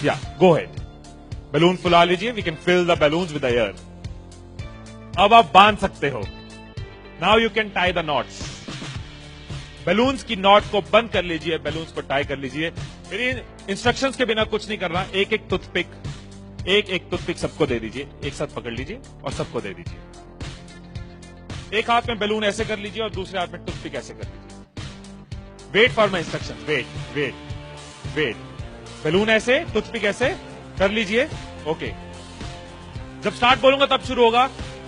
या गो head, balloon फुला लीजिए, we can fill the balloons with the air. अब आप बांध सकते हो। Now you can tie the knots. Balloons की नॉट को बंद कर लीजिए, बैलून्स को टाई कर लीजिए। मेरी इंस्ट्रक्शंस के बिना कुछ नहीं करना। एक एक टूथपिक सबको दे दीजिए, एक साथ पकड़ लीजिए और सबको दे दीजिए। एक हाथ में बैलून ऐसे कर लीजिए और दूसरे हाथ में टूथपिक ऐसे कर लीजिए। Wait for my instruction, wait. Balloon ऐसे, टूथपिक ऐसे कर लीजिए। ओके, जब स्टार्ट बोलूंगा तब शुरू होगा।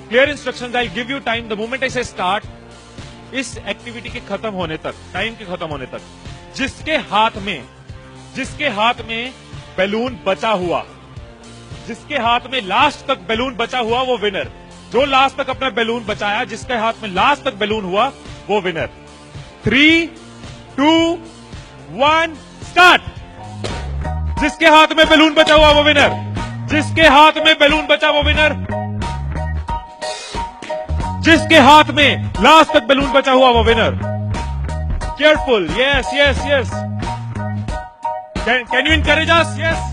Clear instructions, I give you time the moment I से स्टार्ट। इस एक्टिविटी के खत्म होने तक, टाइम के खत्म होने तक, जिसके हाथ में बैलून बचा हुआ, जिसके हाथ में लास्ट तक बैलून बचा हुआ वो विनर। जो लास्ट तक अपना बैलून बचाया, जिसके हाथ में लास्ट तक बैलून हुआ वो विनर। 3, 2, 1 स्टार्ट। जिसके हाथ में बैलून बचा हुआ वो विनर, जिसके हाथ में बैलून बचा वो विनर, जिसके हाथ में लास्ट तक बैलून बचा हुआ वो winner. Careful, yes. Can you encourage us? Yes,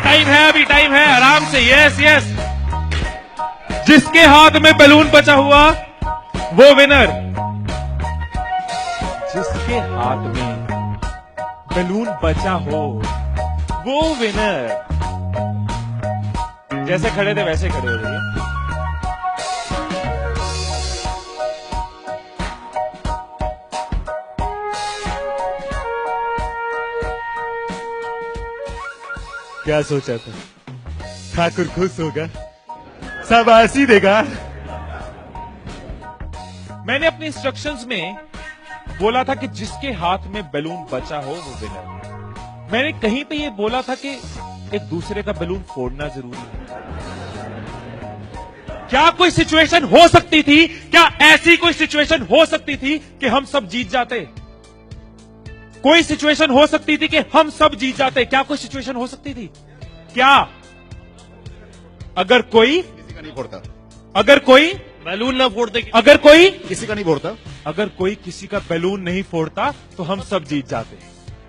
time है, अभी टाइम है, आराम से। यस। जिसके हाथ में बैलून बचा हुआ वो विनर, जिसके हाथ में बैलून बचा हो वो विनर। जैसे खड़े थे वैसे खड़े हो जाइए। क्या सोचा था? ठाकुर खुश होगा, शाबाशी देगा। मैंने अपने इंस्ट्रक्शंस में बोला था कि जिसके हाथ में बैलून बचा हो वो विनर। मैंने कहीं पे ये बोला था कि एक दूसरे का बैलून फोड़ना जरूरी है। क्या कोई सिचुएशन हो सकती थी, क्या ऐसी कोई सिचुएशन हो सकती थी कि हम सब जीत जाते? कोई सिचुएशन हो सकती थी कि हम सब जीत जाते? क्या कोई सिचुएशन हो सकती थी? क्या? अगर कोई किसी का नहीं फोड़ता, अगर कोई बैलून ना फोड़ते, अगर कोई किसी का नहीं फोड़ता, अगर कोई किसी का बैलून नहीं फोड़ता तो हम सब जीत जाते।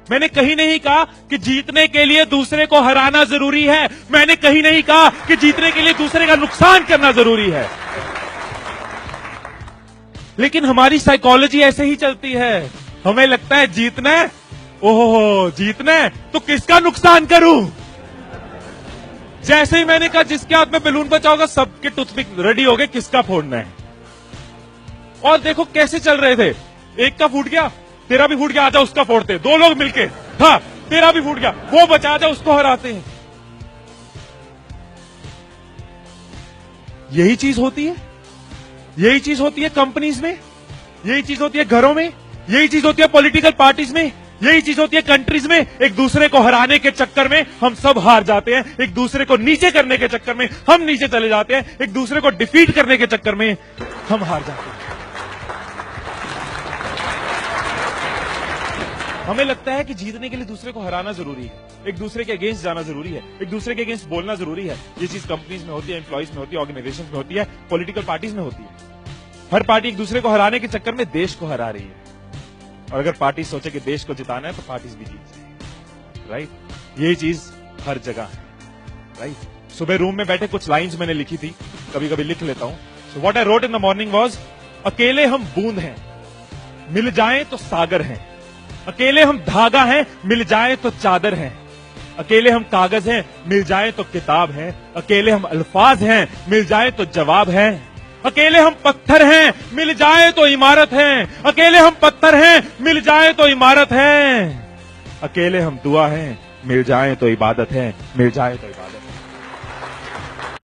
मैंने कहीं नहीं कहा कि जीतने के लिए दूसरे को हराना जरूरी है। मैंने कहीं नहीं कहा कि जीतने के लिए दूसरे का नुकसान करना जरूरी है। लेकिन हमारी साइकोलॉजी ऐसे ही चलती है। हमें लगता है जीतना है, ओहो जीतना है तो किसका नुकसान करूं। जैसे ही मैंने कहा जिसके हाथ में बैलून बचा होगा, सबके टूथपिक रेडी हो गए, किसका फोड़ना है। और देखो कैसे चल रहे थे। एक का फूट गया, तेरा भी फूट गया, आजा उसका फोड़ते। दो लोग मिलके, हाँ तेरा भी फूट गया, वो बचा, आजा उसको हराते हैं। यही चीज होती है, यही चीज होती है कंपनीज में, यही चीज होती है घरों में, यही चीज होती है पॉलिटिकल पार्टीज में, यही चीज होती है कंट्रीज में। एक दूसरे को हराने के चक्कर में हम सब हार जाते हैं, एक दूसरे को नीचे करने के चक्कर में हम नीचे चले जाते हैं, एक दूसरे को डिफीट करने के चक्कर में हम हार जाते हैं। हमें लगता है कि जीतने के लिए दूसरे को हराना जरूरी है, एक दूसरे के अगेंस्ट जाना जरूरी है, एक दूसरे के अगेंस्ट बोलना जरूरी है। ये चीज कंपनीज में होती है, एम्प्लॉइज में होती है, ऑर्गेनाइजेशन में होती है, पॉलिटिकल पार्टीज में होती है। हर पार्टी एक दूसरे को हराने के चक्कर में देश को हरा रही है। और अगर पार्टी सोचे कि देश को जिताना है तो पार्टीज भी जीत जाएगी, राइट। यही चीज हर जगह है, राइट। सुबह रूम में बैठे कुछ लाइंस मैंने लिखी थी, कभी कभी लिख लेता हूं। So what I wrote in the morning was, अकेले हम बूंद हैं, मिल जाएं तो सागर हैं। अकेले हम धागा हैं, मिल जाएं तो चादर हैं। अकेले हम कागज हैं, मिल जाएं तो किताब हैं। अकेले हम अल्फाज हैं, मिल जाएं तो जवाब हैं। अकेले हम पत्थर हैं, मिल जाए तो इमारत है। अकेले हम पत्थर हैं, मिल जाए तो इमारत है। अकेले हम दुआ हैं, मिल जाए तो इबादत है, मिल जाए तो इबादत है।